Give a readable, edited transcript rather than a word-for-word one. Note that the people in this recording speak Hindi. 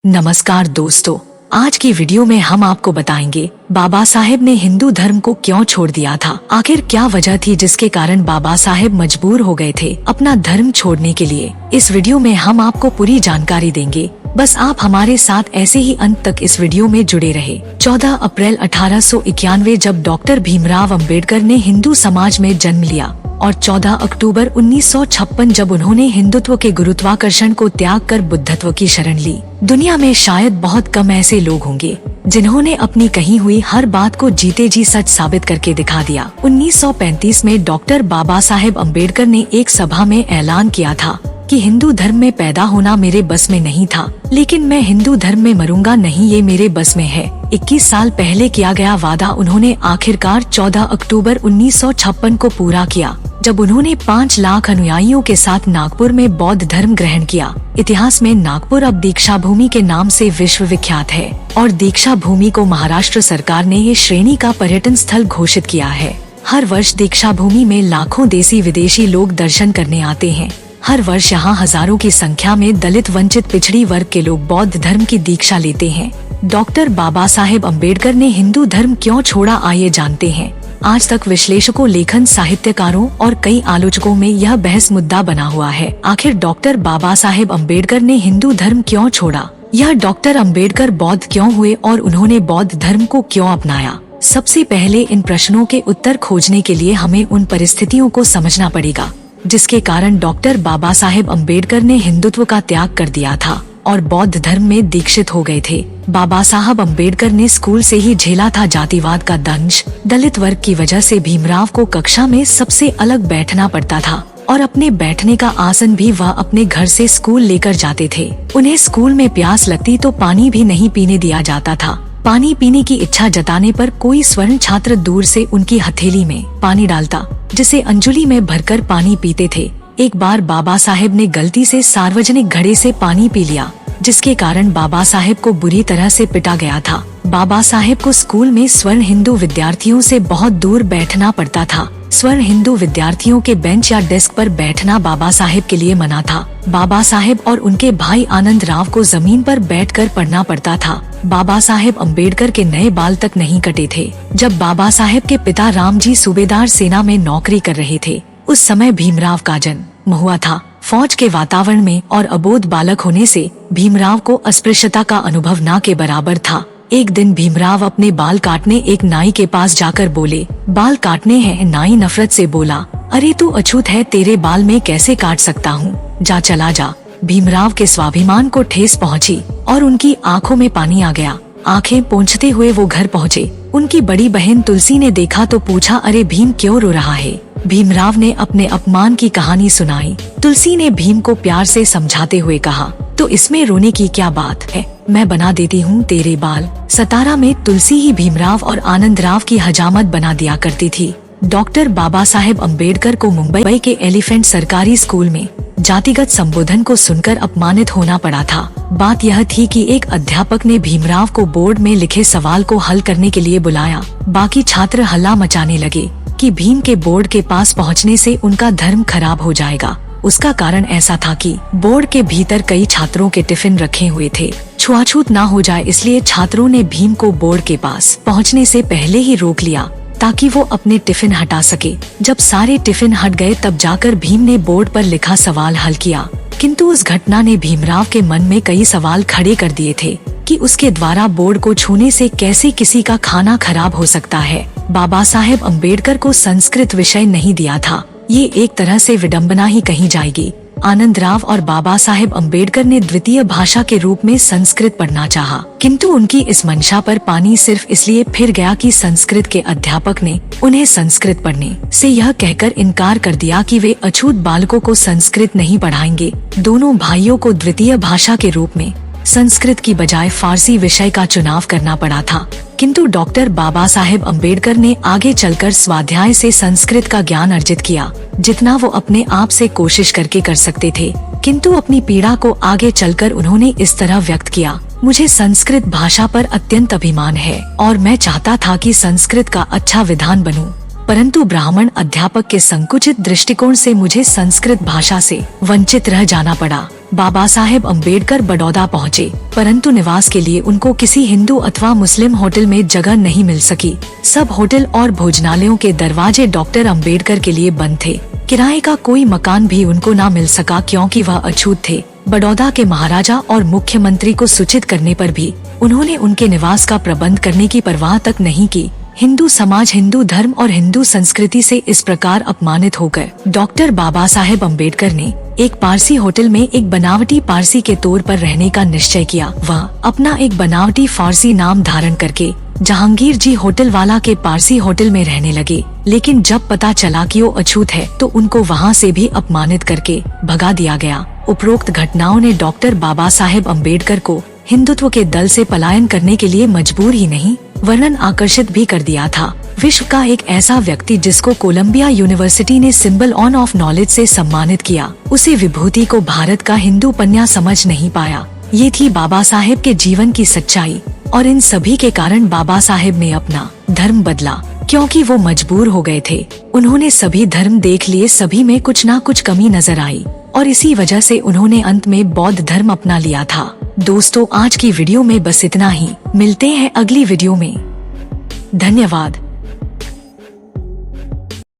नमस्कार दोस्तों, आज की वीडियो में हम आपको बताएंगे बाबा साहेब ने हिंदू धर्म को क्यों छोड़ दिया था। आखिर क्या वजह थी जिसके कारण बाबा साहेब मजबूर हो गए थे अपना धर्म छोड़ने के लिए। इस वीडियो में हम आपको पूरी जानकारी देंगे, बस आप हमारे साथ ऐसे ही अंत तक इस वीडियो में जुड़े रहे। 14 अप्रैल 1891 जब डॉक्टर भीमराव अंबेडकर ने हिंदू समाज में जन्म लिया और 14 अक्टूबर 1956 जब उन्होंने हिंदुत्व के गुरुत्वाकर्षण को त्याग कर बुद्धत्व की शरण ली। दुनिया में शायद बहुत कम ऐसे लोग होंगे जिन्होंने अपनी कही हुई हर बात को जीते जी सच साबित करके दिखा दिया। 1935 में डॉक्टर बाबा साहेब अम्बेडकर ने एक सभा में ऐलान किया था कि हिंदू धर्म में पैदा होना मेरे बस में नहीं था, लेकिन मैं हिंदू धर्म में मरूंगा नहीं, ये मेरे बस में है। 21 साल पहले किया गया वादा उन्होंने आखिरकार 14 अक्टूबर 1956 को पूरा किया, जब उन्होंने 5 लाख अनुयायियों के साथ नागपुर में बौद्ध धर्म ग्रहण किया। इतिहास में नागपुर अब दीक्षा भूमि के नाम से विश्व विख्यात है और दीक्षा भूमि को महाराष्ट्र सरकार ने ये श्रेणी का पर्यटन स्थल घोषित किया है। हर वर्ष दीक्षा भूमि में लाखों देशी विदेशी लोग दर्शन करने आते हैं। हर वर्ष यहाँ हजारों की संख्या में दलित, वंचित, पिछड़ी वर्ग के लोग बौद्ध धर्म की दीक्षा लेते हैं। डॉक्टर बाबा साहेब अम्बेडकर ने हिंदू धर्म क्यों छोड़ा, आइए जानते हैं। आज तक विश्लेषकों, लेखन, साहित्यकारों और कई आलोचकों में यह बहस मुद्दा बना हुआ है। आखिर डॉक्टर बाबा साहेब अम्बेडकर ने हिंदू धर्म क्यों छोड़ा? यह डॉक्टर अम्बेडकर बौद्ध क्यों हुए और उन्होंने बौद्ध धर्म को क्यों अपनाया? सबसे पहले इन प्रश्नों के उत्तर खोजने के लिए हमें उन परिस्थितियों को समझना पड़ेगा जिसके कारण डॉक्टर बाबा साहेब अम्बेडकर ने हिंदुत्व का त्याग कर दिया था और बौद्ध धर्म में दीक्षित हो गए थे। बाबा साहब अम्बेडकर ने स्कूल से ही झेला था जातिवाद का दंश। दलित वर्ग की वजह से भीमराव को कक्षा में सबसे अलग बैठना पड़ता था और अपने बैठने का आसन भी वह अपने घर से स्कूल लेकर जाते थे। उन्हें स्कूल में प्यास लगती तो पानी भी नहीं पीने दिया जाता था। पानी पीने की इच्छा जताने पर कोई स्वर्ण छात्र दूर से उनकी हथेली में पानी डालता, जिसे अंजुली में भरकर पानी पीते थे। एक बार बाबा साहेब ने गलती से सार्वजनिक घड़े से पानी पी लिया, जिसके कारण बाबा साहेब को बुरी तरह से पिटा गया था। बाबा साहेब को स्कूल में स्वर्ण हिंदू विद्यार्थियों से बहुत दूर बैठना पड़ता था। स्वर्ण हिंदू विद्यार्थियों के बेंच या डेस्क पर बैठना बाबा साहेब के लिए मना था। बाबा साहेब और उनके भाई आनंद राव को जमीन पर बैठकर पढ़ना पड़ता था। बाबा साहेब अम्बेडकर के नए बाल तक नहीं कटे थे। जब बाबा साहेब के पिता रामजी सूबेदार सेना में नौकरी कर रहे थे, उस समय भीमराव का जन्म हुआ था। फौज के वातावरण में और अबोध बालक होने से भीमराव को अस्पृश्यता का अनुभव न के बराबर था। एक दिन भीमराव अपने बाल काटने एक नाई के पास जाकर बोले, बाल काटने हैं। नाई नफरत से बोला, अरे तू अछूत है, तेरे बाल में कैसे काट सकता हूँ, जा चला जा। भीमराव के स्वाभिमान को ठेस पहुँची और उनकी आंखों में पानी आ गया। आंखें पोंछते हुए वो घर पहुँचे। उनकी बड़ी बहन तुलसी ने देखा तो पूछा, अरे भीम क्यों रो रहा है? भीमराव ने अपने अपमान की कहानी सुनाई। तुलसी ने भीम को प्यार से समझाते हुए कहा, तो इसमें रोने की क्या बात है, मैं बना देती हूँ तेरे बाल। सतारा में तुलसी ही भीमराव और आनंद राव की हजामत बना दिया करती थी। डॉक्टर बाबा साहेब अम्बेडकर को मुंबई के एलिफेंट सरकारी स्कूल में जातिगत संबोधन को सुनकर अपमानित होना पड़ा था। बात यह थी कि एक अध्यापक ने भीमराव को बोर्ड में लिखे सवाल को हल करने के लिए बुलाया। बाकी छात्र हल्ला मचाने लगे कि भीम के बोर्ड के पास पहुंचने से उनका धर्म खराब हो जाएगा। उसका कारण ऐसा था कि बोर्ड के भीतर कई छात्रों के टिफिन रखे हुए थे। छुआछूत ना हो जाए इसलिए छात्रों ने भीम को बोर्ड के पास पहुंचने से पहले ही रोक लिया ताकि वो अपने टिफिन हटा सके। जब सारे टिफिन हट गए तब जाकर भीम ने बोर्ड पर लिखा सवाल हल किया, किंतु उस घटना ने भीमराव के मन में कई सवाल खड़े कर दिए थे कि उसके द्वारा बोर्ड को छूने से कैसे किसी का खाना खराब हो सकता है। बाबा साहेब अम्बेडकर को संस्कृत विषय नहीं दिया था, ये एक तरह से विडंबना ही कही जाएगी। आनंद राव और बाबा साहेब अम्बेडकर ने द्वितीय भाषा के रूप में संस्कृत पढ़ना चाहा, किंतु उनकी इस मंशा पर पानी सिर्फ इसलिए फिर गया कि संस्कृत के अध्यापक ने उन्हें संस्कृत पढ़ने से यह कहकर इनकार कर दिया कि वे अछूत बालकों को संस्कृत नहीं पढ़ाएंगे। दोनों भाइयों को द्वितीय भाषा के रूप में संस्कृत की बजाय फारसी विषय का चुनाव करना पड़ा था, किंतु डॉक्टर बाबा साहेब अम्बेडकर ने आगे चलकर स्वाध्याय से संस्कृत का ज्ञान अर्जित किया, जितना वो अपने आप से कोशिश करके कर सकते थे। किंतु अपनी पीड़ा को आगे चलकर उन्होंने इस तरह व्यक्त किया, मुझे संस्कृत भाषा पर अत्यंत अभिमान है और मैं चाहता था कि संस्कृत का अच्छा विद्वान बनूं। परंतु ब्राह्मण अध्यापक के संकुचित दृष्टिकोण से मुझे संस्कृत भाषा से वंचित रह जाना पड़ा। बाबा साहेब अम्बेडकर बड़ौदा पहुँचे, परंतु निवास के लिए उनको किसी हिंदू अथवा मुस्लिम होटल में जगह नहीं मिल सकी। सब होटल और भोजनालयों के दरवाजे डॉक्टर अम्बेडकर के लिए बंद थे। किराए का कोई मकान भी उनको न मिल सका क्योंकि वह अछूत थे। बड़ौदा के महाराजा और मुख्यमंत्री को सूचित करने पर भी उन्होंने उनके निवास का प्रबंध करने की परवाह तक नहीं की। हिंदू समाज, हिंदू धर्म और हिंदू संस्कृति से इस प्रकार अपमानित होकर डॉक्टर बाबा साहेब अम्बेडकर ने एक पारसी होटल में एक बनावटी पारसी के तौर पर रहने का निश्चय किया। वह अपना एक बनावटी फारसी नाम धारण करके जहांगीर जी होटल वाला के पारसी होटल में रहने लगे। लेकिन जब पता चला कि वो अछूत है तो उनको वहाँ से भी अपमानित करके भगा दिया गया। उपरोक्त घटनाओं ने डॉक्टर बाबा साहेब अम्बेडकर को हिंदुत्व के दल से पलायन करने के लिए मजबूर ही नहीं वरन आकर्षित भी कर दिया था। विश्व का एक ऐसा व्यक्ति जिसको कोलंबिया यूनिवर्सिटी ने सिंबल ऑफ नॉलेज से सम्मानित किया, उसी विभूति को भारत का हिंदू पन्या समझ नहीं पाया। ये थी बाबा साहेब के जीवन की सच्चाई और इन सभी के कारण बाबा साहेब ने अपना धर्म बदला क्योंकि वो मजबूर हो गए थे। उन्होंने सभी धर्म देख लिए, सभी में कुछ ना कुछ कमी नजर आई और इसी वजह से उन्होंने अंत में बौद्ध धर्म अपना लिया था। दोस्तों, आज की वीडियो में बस इतना ही। मिलते हैं अगली वीडियो में। धन्यवाद।